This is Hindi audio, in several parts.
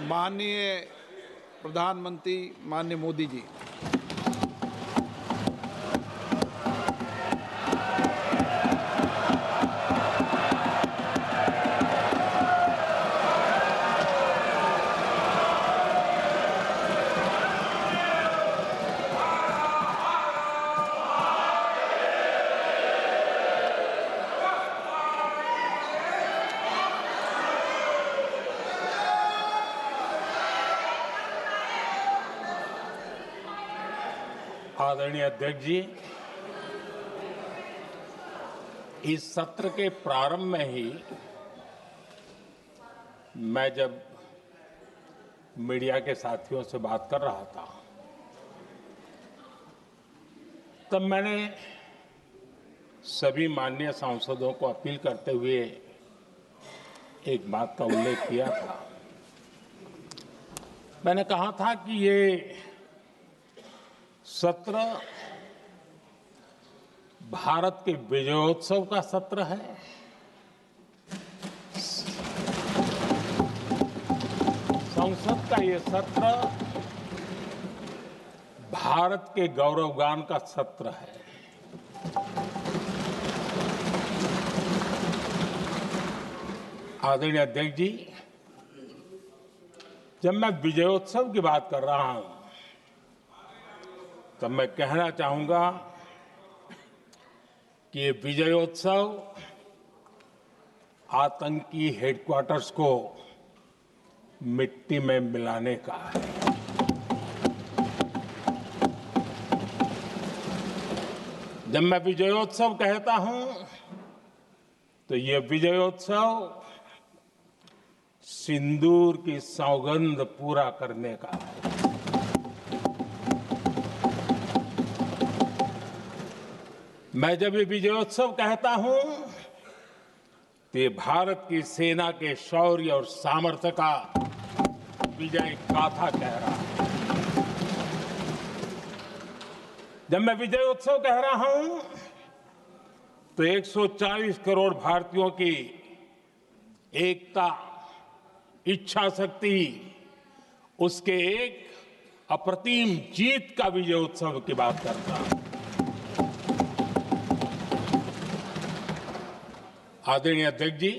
माननीय प्रधानमंत्री माननीय मोदी जी, आदरणीय अध्यक्ष जी, इस सत्र के प्रारंभ में ही मैं जब मीडिया के साथियों से बात कर रहा था तब मैंने सभी माननीय सांसदों को अपील करते हुए एक बात का उल्लेख किया था। मैंने कहा था कि ये सत्र भारत के विजयोत्सव का सत्र है। संसद का ये सत्र भारत के गौरवगान का सत्र है। आदरणीय अध्यक्ष जी, जब मैं विजयोत्सव की बात कर रहा हूं तब मैं कहना चाहूंगा कि ये विजयोत्सव आतंकी हेडक्वार्टर्स को मिट्टी में मिलाने का है। जब मैं विजयोत्सव कहता हूं तो ये विजयोत्सव सिंदूर की सौगंध पूरा करने का है। मैं जब ये विजयोत्सव कहता हूं तो ये भारत की सेना के शौर्य और सामर्थ्य का विजय गाथा कह रहा है। जब मैं विजयोत्सव कह रहा हूं तो 140 करोड़ भारतीयों की एकता, इच्छा शक्ति, उसके एक अप्रतिम जीत का विजयोत्सव की बात करता हूं। आदरणीय अध्यक्ष जी,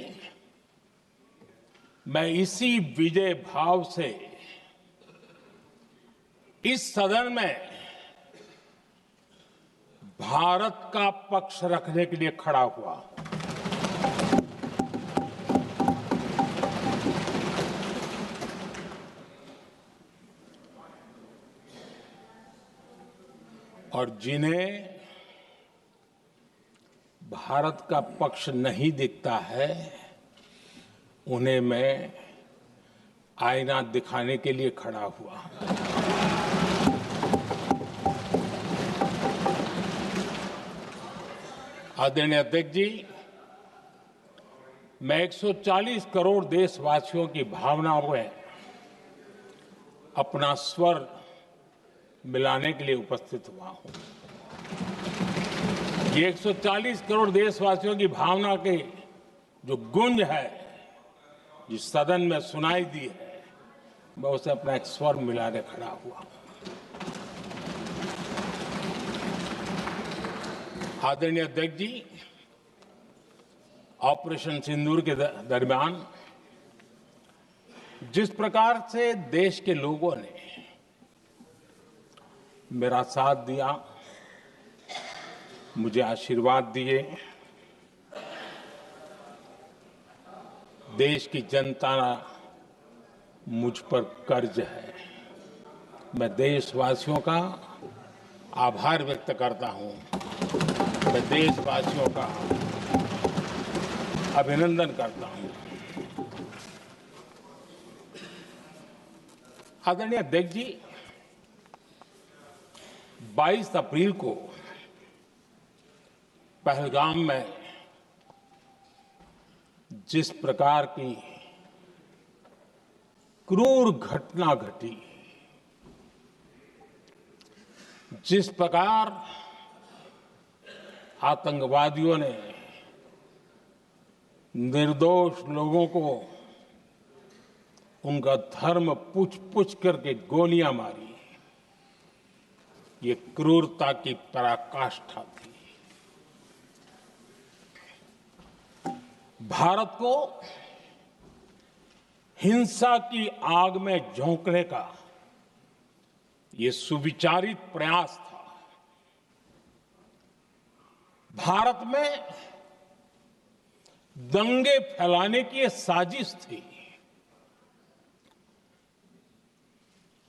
मैं इसी विजय भाव से इस सदन में भारत का पक्ष रखने के लिए खड़ा हुआ। और जिन्हें भारत का पक्ष नहीं दिखता है उन्हें मैं आईना दिखाने के लिए खड़ा हुआ। आदरणीय अध्यक्ष जी, मैं 140 करोड़ देशवासियों की भावनाओं में अपना स्वर मिलाने के लिए उपस्थित हुआ हूं। ये 140 करोड़ देशवासियों की भावना के जो गूंज है, जिस सदन में सुनाई दी है, मैं उसे अपना एक स्वर मिलाने खड़ा हुआ। आदरणीय अध्यक्ष जी, ऑपरेशन सिंदूर के दरमियान जिस प्रकार से देश के लोगों ने मेरा साथ दिया, मुझे आशीर्वाद दिए, देश की जनता मुझ पर कर्ज है। मैं देशवासियों का आभार व्यक्त करता हूं। मैं देशवासियों का अभिनंदन करता हूं। आदरणीय अध्यक्ष जी, 22 अप्रैल को पहलगाम में जिस प्रकार की क्रूर घटना घटी, जिस प्रकार आतंकवादियों ने निर्दोष लोगों को उनका धर्म पूछ पूछ करके गोलियां मारी, ये क्रूरता की पराकाष्ठा थी। भारत को हिंसा की आग में झोंकने का ये सुविचारित प्रयास था। भारत में दंगे फैलाने की ये साजिश थी।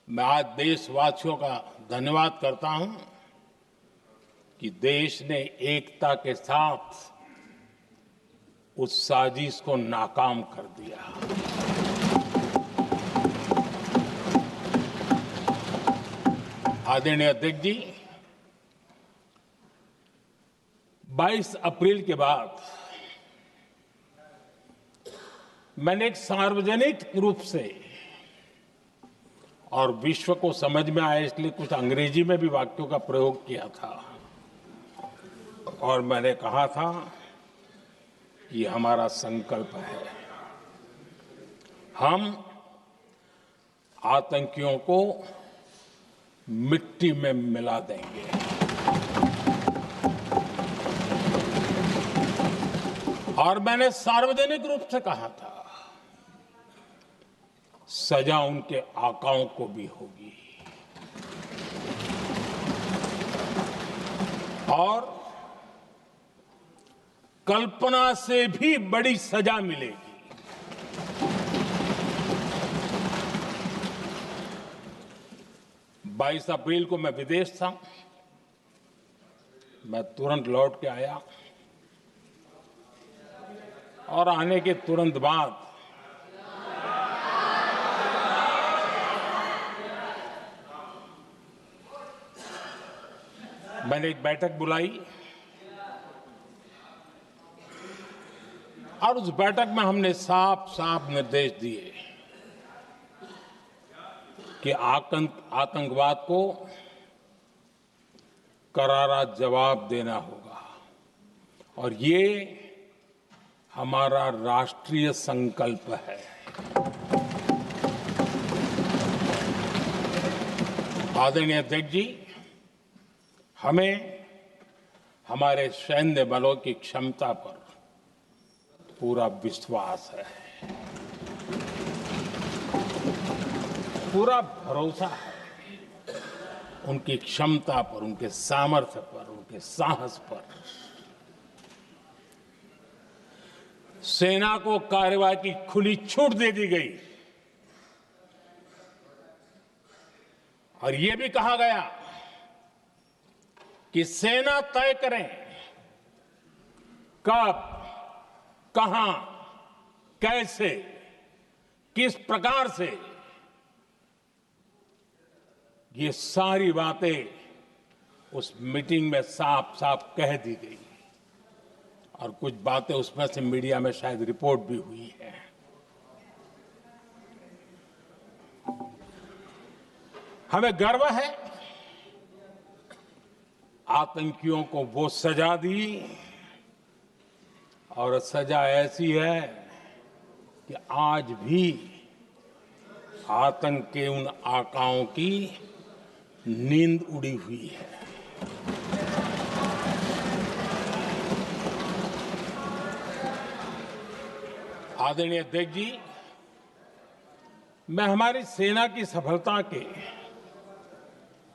मैं आज देशवासियों का धन्यवाद करता हूं कि देश ने एकता के साथ उस साजिश को नाकाम कर दिया। आदरणीय अध्यक्ष जी, 22 अप्रैल के बाद मैंने एक सार्वजनिक रूप से और विश्व को समझ में आए इसलिए कुछ अंग्रेजी में भी वाक्यों का प्रयोग किया था और मैंने कहा था कि हमारा संकल्प है, हम आतंकियों को मिट्टी में मिला देंगे। और मैंने सार्वजनिक रूप से कहा था, सजा उनके आकाओं को भी होगी और कल्पना से भी बड़ी सजा मिलेगी। 22 अप्रैल को मैं विदेश था, मैं तुरंत लौट के आया और आने के तुरंत बाद मैंने एक बैठक बुलाई और उस बैठक में हमने साफ साफ निर्देश दिए कि आतंकवाद को करारा जवाब देना होगा और ये हमारा राष्ट्रीय संकल्प है। आदरणीय अध्यक्ष जी, हमें हमारे सैन्य बलों की क्षमता पर पूरा विश्वास है, पूरा भरोसा है उनकी क्षमता पर, उनके सामर्थ्य पर, उनके साहस पर। सेना को कार्रवाई की खुली छूट दे दी गई और यह भी कहा गया कि सेना तय करें कब, कहां, कैसे, किस प्रकार से। ये सारी बातें उस मीटिंग में साफ साफ कह दी गई और कुछ बातें उसमें से मीडिया में शायद रिपोर्ट भी हुई है। हमें गर्व है आतंकियों को वो सजा दी और सजा ऐसी है कि आज भी आतंक के उन आकाओं की नींद उड़ी हुई है। आदरणीय अध्यक्ष जी, मैं हमारी सेना की सफलता के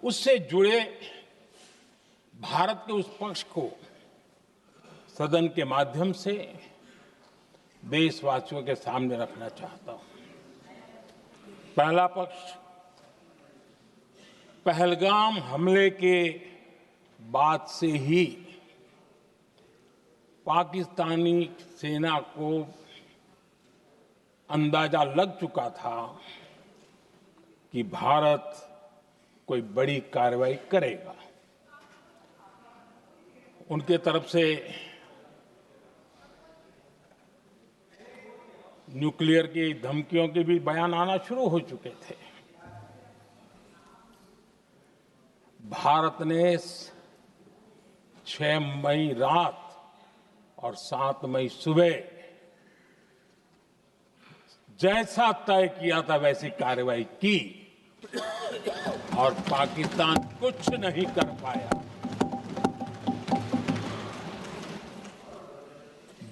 उससे जुड़े भारत के उस पक्ष को सदन के माध्यम से देशवासियों के सामने रखना चाहता हूं। पहला पक्ष, पहलगाम हमले के बाद से ही पाकिस्तानी सेना को अंदाजा लग चुका था कि भारत कोई बड़ी कार्रवाई करेगा। उनके तरफ से न्यूक्लियर की धमकियों के भी बयान आना शुरू हो चुके थे। भारत ने 6 मई रात और 7 मई सुबह जैसा तय किया था वैसी कार्रवाई की और पाकिस्तान कुछ नहीं कर पाया।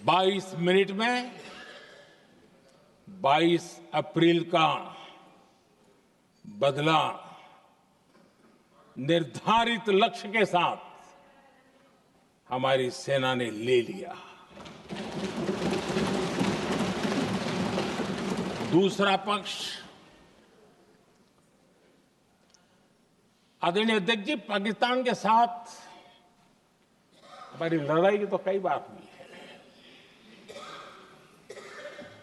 22 मिनट में 22 अप्रैल का बदला निर्धारित लक्ष्य के साथ हमारी सेना ने ले लिया। दूसरा पक्ष, आदरणीय अध्यक्ष जी, पाकिस्तान के साथ हमारी लड़ाई की तो कई बार हुई है,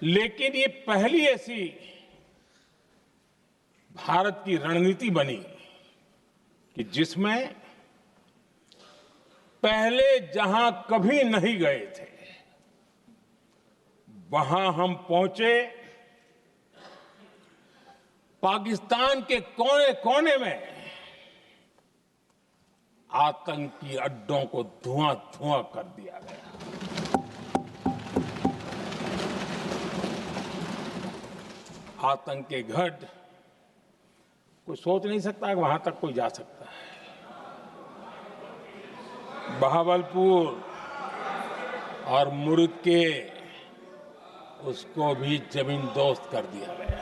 लेकिन ये पहली ऐसी भारत की रणनीति बनी कि जिसमें पहले जहां कभी नहीं गए थे वहां हम पहुंचे। पाकिस्तान के कोने कोने में आतंकी अड्डों को धुआं धुआं कर दिया गया। आतंक के गढ़ कोई सोच नहीं सकता कि वहां तक कोई जा सकता है। बहावलपुर और मुर्गे उसको भी जमीन दोस्त कर दिया गया।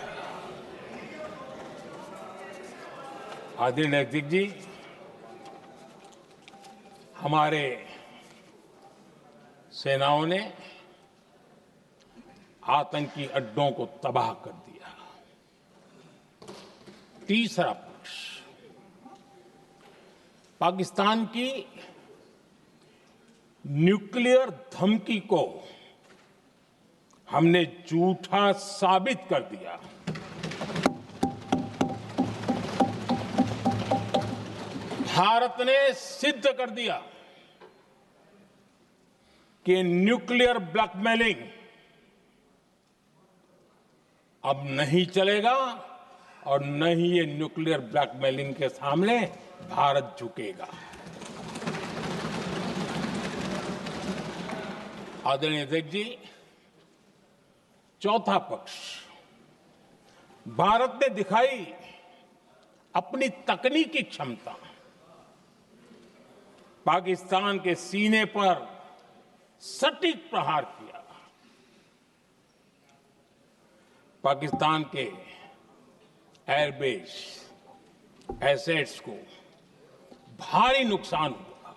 आदरणीय अध्यक्ष जी, हमारे सेनाओं ने आतंकी अड्डों को तबाह कर दिया। तीसरा पक्ष, पाकिस्तान की न्यूक्लियर धमकी को हमने झूठा साबित कर दिया। भारत ने सिद्ध कर दिया कि न्यूक्लियर ब्लैकमेलिंग अब नहीं चलेगा और न ही ये न्यूक्लियर ब्लैकमेलिंग के सामने भारत झुकेगा। आदरणीय अध्यक्ष जी, चौथा पक्ष, भारत ने दिखाई अपनी तकनीकी क्षमता। पाकिस्तान के सीने पर सटीक प्रहार किया। पाकिस्तान के एयरबेस एसेट्स को भारी नुकसान हुआ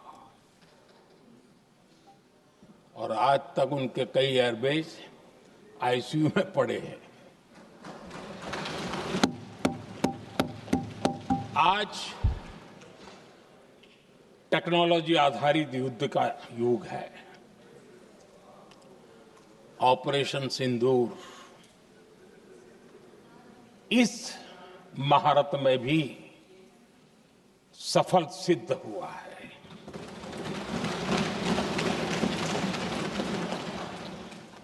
और आज तक उनके कई एयरबेस आईसीयू में पड़े हैं। आज टेक्नोलॉजी आधारित युद्ध का युग है। ऑपरेशन सिंदूर इस महारत में भी सफल सिद्ध हुआ है।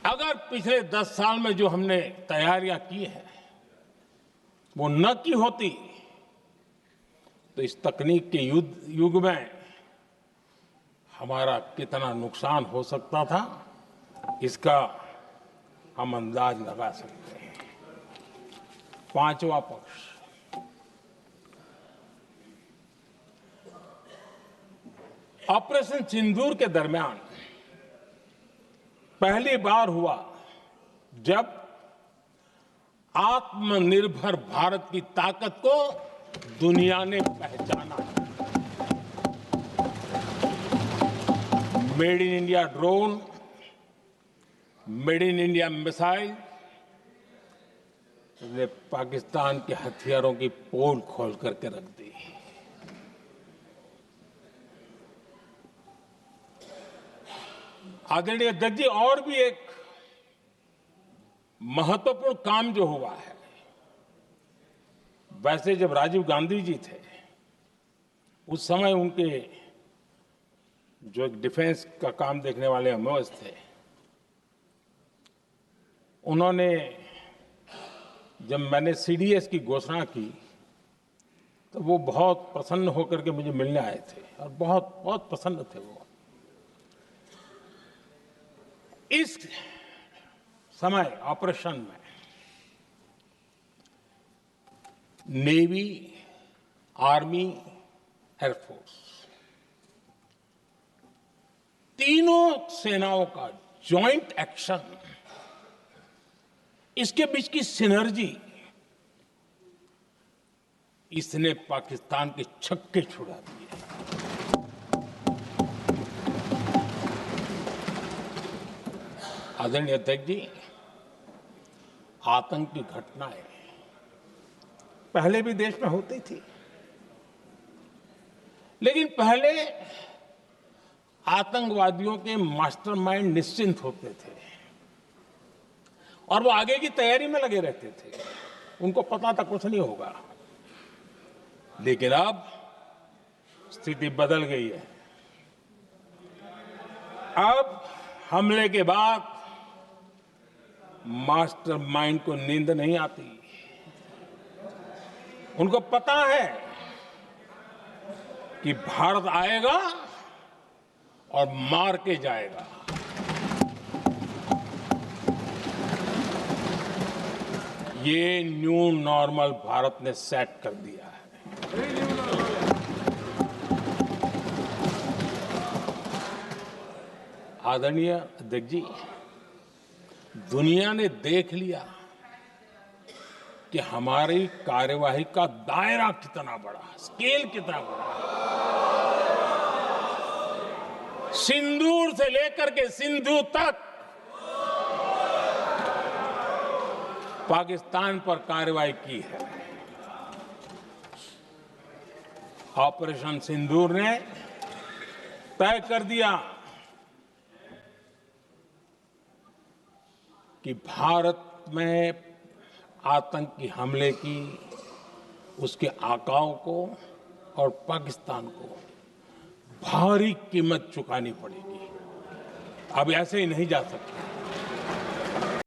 अगर पिछले 10 साल में जो हमने तैयारियां की हैं वो न की होती तो इस तकनीक के युग में हमारा कितना नुकसान हो सकता था, इसका हम अंदाज लगा सकते हैं। पांचवा पक्ष, ऑपरेशन सिंदूर के दरमियान पहली बार हुआ जब आत्मनिर्भर भारत की ताकत को दुनिया ने पहचाना। Made in India drone, made in India missile ने पाकिस्तान के हथियारों की पोल खोल करके रख दी। आदरणीय अध्यक्ष जी, और भी एक महत्वपूर्ण काम जो हुआ है, वैसे जब राजीव गांधी जी थे उस समय उनके जो एक डिफेंस का काम देखने वाले अमोस थे, उन्होंने जब मैंने सीडीएस की घोषणा की तो वो बहुत प्रसन्न होकर के मुझे मिलने आए थे और बहुत बहुत प्रसन्न थे वो। इस समय ऑपरेशन में नेवी, आर्मी, एयरफोर्स, तीनों सेनाओं का जॉइंट एक्शन, इसके बीच की सिनर्जी, इसने पाकिस्तान के छक्के छुड़ा दिए। आदरणीय अध्यक्ष जी, आतंक की घटनाएं पहले भी देश में होती थी, लेकिन पहले आतंकवादियों के मास्टरमाइंड निश्चिंत होते थे और वो आगे की तैयारी में लगे रहते थे। उनको पता था कुछ नहीं होगा। लेकिन अब स्थिति बदल गई है। अब हमले के बाद मास्टरमाइंड को नींद नहीं आती। उनको पता है कि भारत आएगा और मार के जाएगा। ये न्यू नॉर्मल भारत ने सेट कर दिया है। आदरणीय अध्यक्ष जी, दुनिया ने देख लिया कि हमारी कार्यवाही का दायरा कितना बड़ा, स्केल कितना बड़ा। सिंदूर से लेकर के सिंधु तक पाकिस्तान पर कार्रवाई की है। ऑपरेशन सिंदूर ने तय कर दिया कि भारत में आतंकी हमले की, उसके आकाओं को और पाकिस्तान को भारी कीमत चुकानी पड़ेगी। अब ऐसे ही नहीं जा सकते।